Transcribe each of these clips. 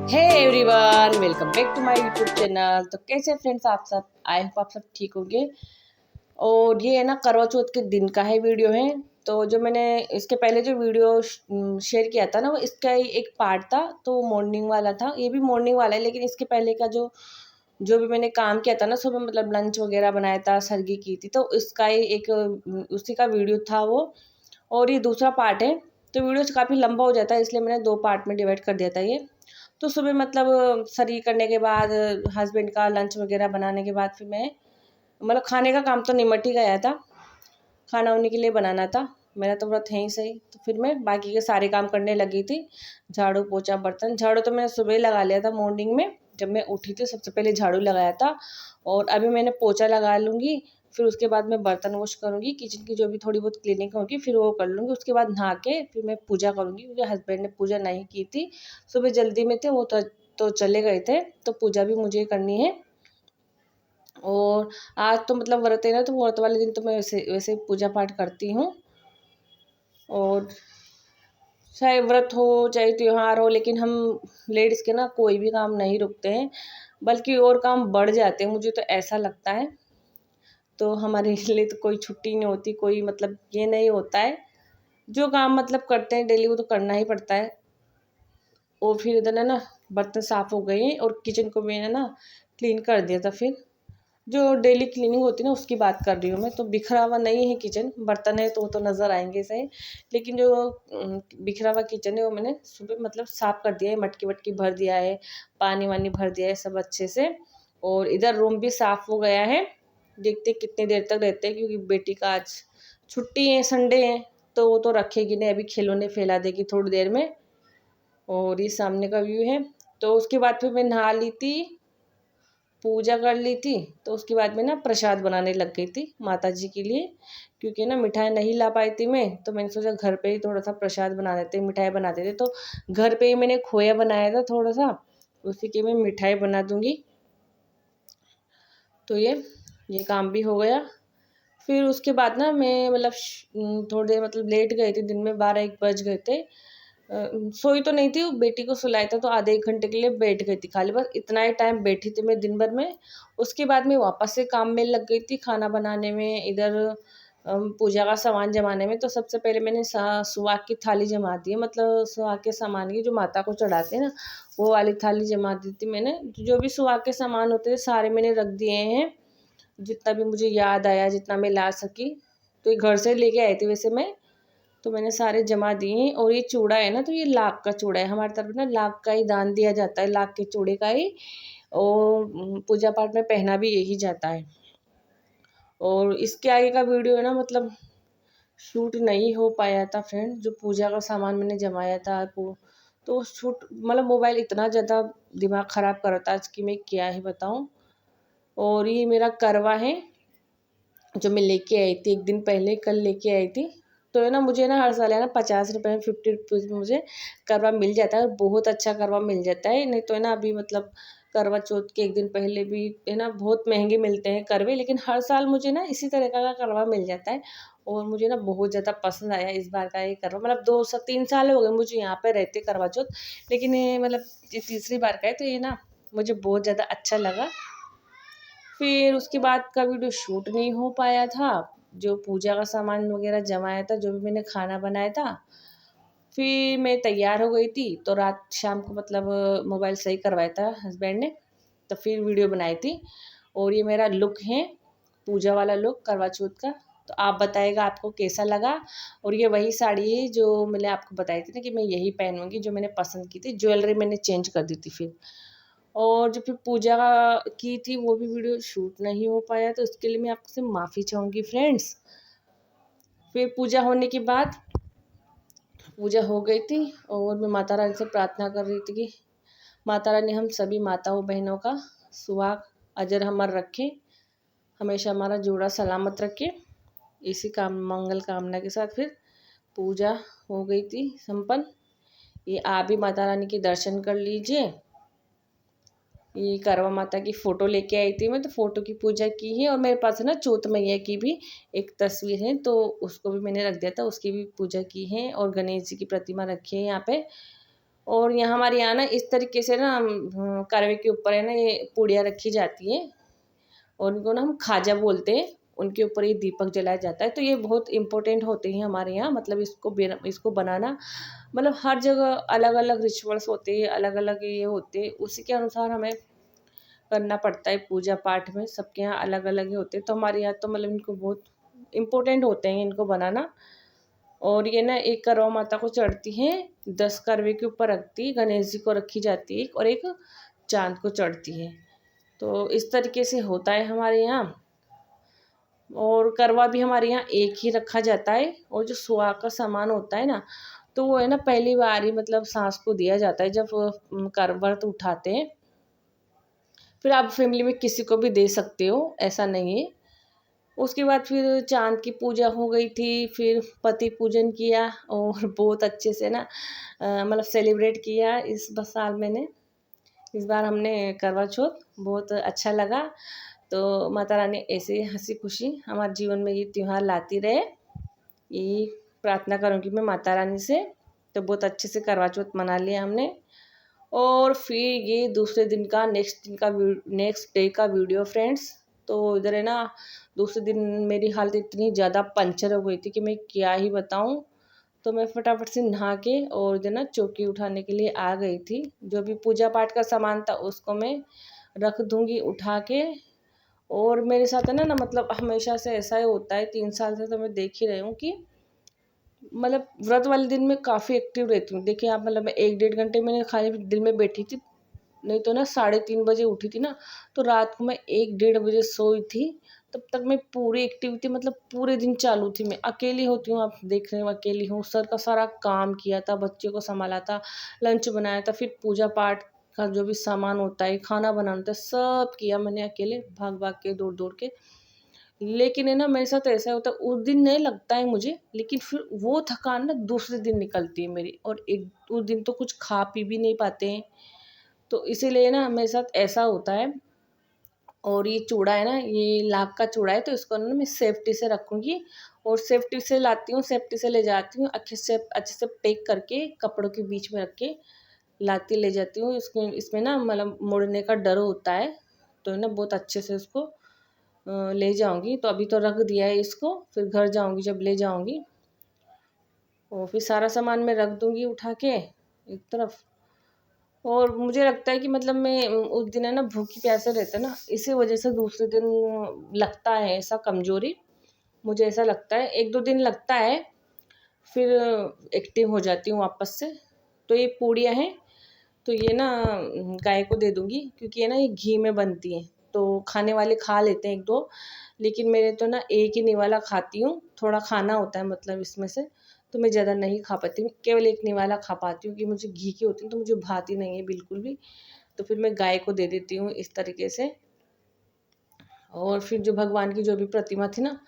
Hey everyone, welcome back to my YouTube channel. तो कैसे friends आप सब, आई होप आप सब ठीक होंगे। और ये है ना करवा चौथ के दिन का है वीडियो है। तो जो मैंने इसके पहले जो वीडियो शेयर किया था ना, वो इसका ही एक पार्ट था। तो मॉर्निंग वाला था, ये भी मॉर्निंग वाला है, लेकिन इसके पहले का जो जो भी मैंने काम किया था ना सुबह, मतलब लंच वगैरह बनाया था, सरगी की थी, तो इसका ही एक उसी का वीडियो था वो। और ये दूसरा पार्ट है। तो वीडियो काफ़ी लंबा हो जाता है, इसलिए मैंने 2 पार्ट में डिवाइड कर दिया था ये। तो सुबह मतलब सरी करने के बाद, हस्बैंड का लंच वगैरह बनाने के बाद, फिर मैं मतलब खाने का काम तो निमट ही गया था। खाना उन्हीं के लिए बनाना था, मेरा तो व्रत है ही सही। तो फिर मैं बाकी के सारे काम करने लगी थी। झाड़ू पोछा बर्तन, झाड़ू तो मैंने सुबह ही लगा लिया था मॉर्निंग में। जब मैं उठी थी सबसे पहले झाड़ू लगाया था। और अभी मैंने पोछा लगा लूँगी। फिर उसके बाद मैं बर्तन वॉश करूँगी, किचन की जो भी थोड़ी बहुत क्लीनिंग होगी फिर वो कर लूँगी। उसके बाद नहा के फिर मैं पूजा करूँगी, क्योंकि हस्बैंड ने पूजा नहीं की थी। सुबह जल्दी में थे वो, तो चले गए थे, तो पूजा भी मुझे करनी है। और आज तो मतलब व्रत है ना, तो व्रत वाले दिन तो मैं वैसे वैसे पूजा पाठ करती हूँ। और चाहे व्रत हो चाहे त्योहार हो, लेकिन हम लेडीज़ के ना कोई भी काम नहीं रुकते हैं, बल्कि और काम बढ़ जाते हैं, मुझे तो ऐसा लगता है। तो हमारे लिए तो कोई छुट्टी नहीं होती, कोई मतलब ये नहीं होता है। जो काम मतलब करते हैं डेली, वो तो करना ही पड़ता है। और फिर इधर है ना बर्तन साफ़ हो गए हैं, और किचन को मैंने ना क्लीन कर दिया था। फिर जो डेली क्लीनिंग होती है ना, उसकी बात कर रही हूँ मैं। तो बिखरा हुआ नहीं है किचन, बर्तन है तो वो तो नज़र आएंगे सही, लेकिन जो बिखरा हुआ किचन है वो मैंने सुबह मतलब साफ़ कर दिया है, मटकी वटकी भर दिया है, पानी वानी भर दिया है सब अच्छे से। और इधर रूम भी साफ़ हो गया है। देखते कितनी देर तक रहते हैं, क्योंकि बेटी का आज छुट्टी है, संडे है, तो वो तो रखेगी नहीं, अभी खिलौने फैला देगी थोड़ी देर में। और ये सामने का व्यू है। तो उसके बाद फिर मैं नहा ली थी, पूजा कर ली थी। तो उसके बाद में ना प्रसाद बनाने लग गई थी माता जी के लिए, क्योंकि ना मिठाई नहीं ला पाई थी मैं, तो मैंने सोचा घर पे ही थोड़ा सा प्रसाद बना देते, मिठाई बना देते। तो घर पे ही मैंने खोया बनाया था थोड़ा सा, उसी की मैं मिठाई बना दूंगी। तो ये काम भी हो गया। फिर उसके बाद ना मैं मतलब थोड़ी देर मतलब लेट गई थी, दिन में 12-1 बज गए थे। सोई तो नहीं थी, वो बेटी को सुलाया था, तो आधे 1 घंटे के लिए बैठ गई थी खाली, बस इतना ही टाइम बैठी थी मैं दिन भर में। उसके बाद मैं वापस से काम में लग गई थी, खाना बनाने में, इधर पूजा का सामान जमाने में। तो सबसे पहले मैंने सुहाग की थाली जमा दी है, मतलब सुहाग के सामान की जो माता को चढ़ाते हैं ना, वो वाली थाली जमा दी थी मैंने। जो भी सुहाग के सामान होते थे सारे मैंने रख दिए हैं, जितना भी मुझे याद आया, जितना मैं ला सकी। तो ये घर से लेके आई थी वैसे मैं, तो मैंने सारे जमा दिए। और ये चूड़ा है ना, तो ये लाख का चूड़ा है, हमारी तरफ ना लाख का ही दान दिया जाता है, लाख के चूड़े का ही। और पूजा पाठ में पहना भी यही जाता है। और इसके आगे का वीडियो है ना, मतलब शूट नहीं हो पाया था फ्रेंड, जो पूजा का सामान मैंने जमाया था वो। तो शूट मतलब मोबाइल इतना ज़्यादा दिमाग ख़राब कर रहा था आज कि मैं क्या ही बताऊँ। और ये मेरा करवा है, जो मैं लेके आई थी 1 दिन पहले, कल लेके आई थी। तो है ना, मुझे ना हर साल है ना 50 रुपये में, 50 रुपीज़ में मुझे करवा मिल जाता है, और बहुत अच्छा करवा मिल जाता है। नहीं तो है ना, अभी मतलब करवा चौथ के 1 दिन पहले भी है ना बहुत महंगे मिलते हैं करवे, लेकिन हर साल मुझे ना इसी तरह का करवा मिल जाता है। और मुझे ना बहुत ज़्यादा पसंद आया इस बार का ये करवा। मतलब 3 साल हो गए मुझे यहाँ पे रहते करवा चौथ, लेकिन ये मतलब ये तीसरी बार का है, तो ये ना मुझे बहुत ज़्यादा अच्छा लगा। फिर उसके बाद का वीडियो शूट नहीं हो पाया था, जो पूजा का सामान वगैरह जमाया था, जो भी मैंने खाना बनाया था। फिर मैं तैयार हो गई थी, तो रात शाम को मतलब मोबाइल सही करवाया था हस्बैंड ने, तो फिर वीडियो बनाई थी। और ये मेरा लुक है, पूजा वाला लुक करवा चौथ का। तो आप बताइएगा आपको कैसा लगा। और ये वही साड़ी है जो मैंने आपको बताई थी ना कि मैं यही पहनूंगी, जो मैंने पसंद की थी। ज्वेलरी मैंने चेंज कर दी थी फिर। और जो फिर पूजा की थी वो भी वीडियो शूट नहीं हो पाया, तो उसके लिए मैं आपसे माफ़ी चाहूँगी फ्रेंड्स। फिर पूजा होने के बाद, पूजा हो गई थी, और मैं माता रानी से प्रार्थना कर रही थी कि माता रानी हम सभी माताओं बहनों का सुहाग अजर अमर रखे, हमेशा हमारा जोड़ा सलामत रखे। इसी काम मंगल कामना के साथ फिर पूजा हो गई थी संपन्न। ये आप भी माता रानी के दर्शन कर लीजिए। ये करवा माता की फ़ोटो लेके आई थी मैं, तो फ़ोटो की पूजा की है। और मेरे पास है ना चौथ मैया की भी एक तस्वीर है, तो उसको भी मैंने रख दिया था, उसकी भी पूजा की है। और गणेश जी की प्रतिमा रखी है यहाँ पे। और यहाँ हमारे यहाँ ना इस तरीके से ना करवे के ऊपर है ना ये पूड़ियाँ रखी जाती है और उनको ना हम खाजा बोलते हैं। उनके ऊपर ये दीपक जलाया जाता है, तो ये बहुत इम्पोर्टेंट होते हैं हमारे यहाँ। मतलब इसको बनाना मतलब हर जगह अलग अलग रिचुअल्स होते हैं, अलग अलग ये होते हैं, उसी के अनुसार हमें करना पड़ता है। पूजा पाठ में सबके यहाँ अलग अलग ही होते हैं, तो हमारे यहाँ तो मतलब इनको बहुत इम्पोर्टेंट होते हैं इनको बनाना। और ये ना एक करवा माता को चढ़ती है, 10 करवे के ऊपर रखती है, गणेश जी को रखी जाती है और एक चांद को चढ़ती है। तो इस तरीके से होता है हमारे यहाँ। और करवा भी हमारे यहाँ एक ही रखा जाता है। और जो सुहाग का सामान होता है ना, तो वो है ना पहली बार ही मतलब सास को दिया जाता है जब कर व्रत उठाते हैं। फिर आप फैमिली में किसी को भी दे सकते हो, ऐसा नहीं है। उसके बाद फिर चाँद की पूजा हो गई थी, फिर पति पूजन किया और बहुत अच्छे से ना मतलब सेलिब्रेट किया साल मैंने। इस बार हमने करवा चौथ बहुत अच्छा लगा। तो माता रानी ऐसे ही हँसी खुशी हमारे जीवन में ये त्योहार लाती रहे, यही प्रार्थना करूँगी मैं माता रानी से। तो बहुत अच्छे से करवा चौथ मना लिया हमने। और फिर ये दूसरे दिन का नेक्स्ट डे का वीडियो फ्रेंड्स। तो इधर है ना दूसरे दिन मेरी हालत इतनी ज़्यादा पंचर हो गई थी कि मैं क्या ही बताऊँ। तो मैं फटाफट से नहा के और इधर ना चौकी उठाने के लिए आ गई थी। जो भी पूजा पाठ का सामान था उसको मैं रख दूँगी उठा के। और मेरे साथ है ना मतलब हमेशा से ऐसा ही होता है, 3 साल से तो मैं देख ही रही हूँ कि मतलब व्रत वाले दिन में काफ़ी एक्टिव रहती हूँ। देखिए आप मतलब मैं 1 डेढ़ घंटे मैंने खाली दिल में बैठी थी, नहीं तो ना 3:30 बजे उठी थी ना, तो रात को मैं 1 डेढ़ बजे सोई थी। तब तक मैं पूरी एक्टिव थी, मतलब पूरे दिन चालू थी। मैं अकेली होती हूँ, आप देख रहे हो अकेली हूँ। सर का सारा काम किया था, बच्चे को संभाला था, लंच बनाया था, फिर पूजा पाठ का जो भी सामान होता है, खाना बनाना होता है, सब किया मैंने अकेले भाग भाग के दौड़ दौड़ के। लेकिन है ना मेरे साथ ऐसा होता है, उस दिन नहीं लगता है मुझे, लेकिन फिर वो थकान ना दूसरे दिन निकलती है मेरी। और एक उस दिन तो कुछ खा पी भी नहीं पाते हैं, तो इसीलिए ना मेरे साथ ऐसा होता है। और ये चूड़ा है ना, ये लाख का चूड़ा है, तो इसको ना मैं सेफ्टी से रखूँगी। और सेफ्टी से लाती हूँ, सेफ्टी से ले जाती हूँ, अच्छे से पैक करके कपड़ों के बीच में रख के लाती ले जाती हूँ। इसमें ना मतलब मुड़ने का डर होता है, तो ना बहुत अच्छे से उसको ले जाऊँगी। तो अभी तो रख दिया है इसको, फिर घर जाऊँगी जब ले जाऊँगी और फिर सारा सामान मैं रख दूँगी उठा के एक तरफ। और मुझे लगता है कि मतलब मैं उस दिन है ना भूखी प्यासे रहते ना, इसी वजह से दूसरे दिन लगता है ऐसा कमज़ोरी। मुझे ऐसा लगता है 1-2 दिन लगता है, फिर एक्टिव हो जाती हूँ वापस से। तो ये पूड़ियाँ हैं, तो ये ना गाय को दे दूँगी, क्योंकि है ना ये घी में बनती हैं, तो खाने वाले खा लेते हैं 1-2, लेकिन मेरे तो ना एक ही निवाला खाती हूँ। थोड़ा खाना होता है मतलब इसमें से, तो मैं ज़्यादा नहीं खा पाती हूँ, केवल एक निवाला खा पाती हूँ, क्योंकि मुझे घी की होती है तो मुझे भाती नहीं है बिल्कुल भी। तो फिर मैं गाय को दे देती हूँ इस तरीके से। और फिर जो भगवान की जो भी प्रतिमा थी ना,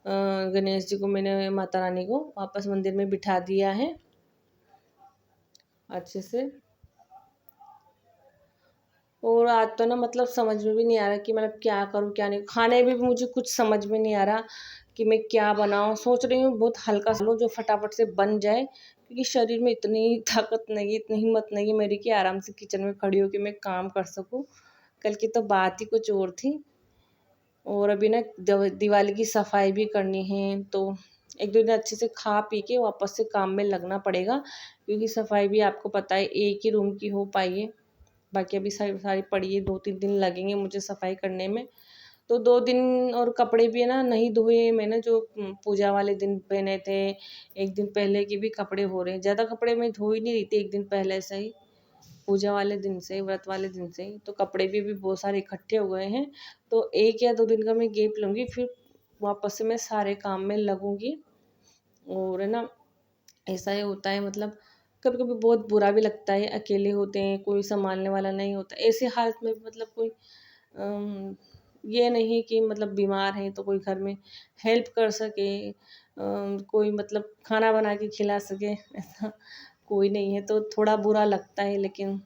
गणेश जी को मैंने माता रानी को वापस मंदिर में बिठा दिया है अच्छे से। और आज तो ना मतलब समझ में भी नहीं आ रहा कि मतलब क्या करूँ क्या नहीं। खाने में भी मुझे कुछ समझ में नहीं आ रहा कि मैं क्या बनाऊँ। सोच रही हूँ बहुत हल्का सा लो जो फटाफट से बन जाए, क्योंकि शरीर में इतनी ताकत नहीं है, इतनी हिम्मत नहीं है मेरी कि आराम से किचन में खड़ी होकर मैं काम कर सकूँ। कल की तो बात ही कुछ और थी। और अभी ना दिवाली की सफाई भी करनी है, तो 1-2 दिन अच्छे से खा पी के वापस से काम में लगना पड़ेगा, क्योंकि सफाई भी आपको पता है एक ही रूम की हो पाई है। बाकी अभी सारी सारी पड़ी है, 2-3 दिन लगेंगे मुझे सफाई करने में। तो 2 दिन और कपड़े भी है ना नहीं धोए मैंने, जो पूजा वाले दिन पहने थे। 1 दिन पहले के भी कपड़े हो रहे हैं, ज़्यादा कपड़े मैं धो ही नहीं रही थी 1 दिन पहले से ही, पूजा वाले दिन से, व्रत वाले दिन से ही। तो कपड़े भी बहुत सारे इकट्ठे हो गए हैं, तो 1 या 2 दिन का मैं गैप लूँगी, फिर वापस से मैं सारे काम में लगूँगी। और है ना ऐसा ही होता है मतलब कभी-कभी बहुत बुरा भी लगता है, अकेले होते हैं, कोई सँभालने वाला नहीं होता। ऐसे हालत में मतलब कोई ये नहीं कि मतलब बीमार हैं तो कोई घर में हेल्प कर सके, कोई मतलब खाना बना के खिला सके, ऐसा कोई नहीं है, तो थोड़ा बुरा लगता है, लेकिन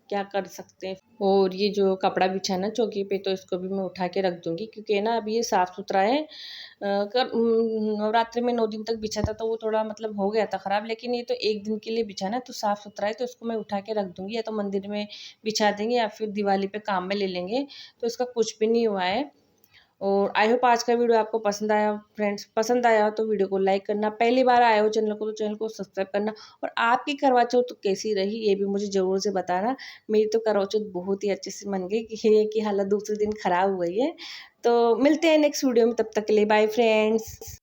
क्या कर सकते हैं। और ये जो कपड़ा बिछा है ना चौकी पे, तो इसको भी मैं उठा के रख दूँगी, क्योंकि ना अभी ये साफ़-सुथरा है। नवरात्रि में 9 दिन तक बिछा था तो वो थोड़ा मतलब हो गया था ख़राब, लेकिन ये तो 1 दिन के लिए बिछा है ना, तो साफ़-सुथरा है, तो इसको मैं उठा के रख दूँगी, या तो मंदिर में बिछा देंगे या फिर दिवाली पे काम में ले लेंगे, तो इसका कुछ भी नहीं हुआ है। और आई होप आज का वीडियो आपको पसंद आया फ्रेंड्स। पसंद आया हो तो वीडियो को लाइक करना, पहली बार आए हो चैनल को तो चैनल को सब्सक्राइब करना, और आपकी करवा चौथ तो कैसी रही ये भी मुझे ज़रूर से बताना। मेरी तो करवा चौथ बहुत ही अच्छे से मन गई, कि हालत दूसरे दिन खराब हो गई है। तो मिलते हैं नेक्स्ट वीडियो में, तब तक के लिए बाय फ्रेंड्स।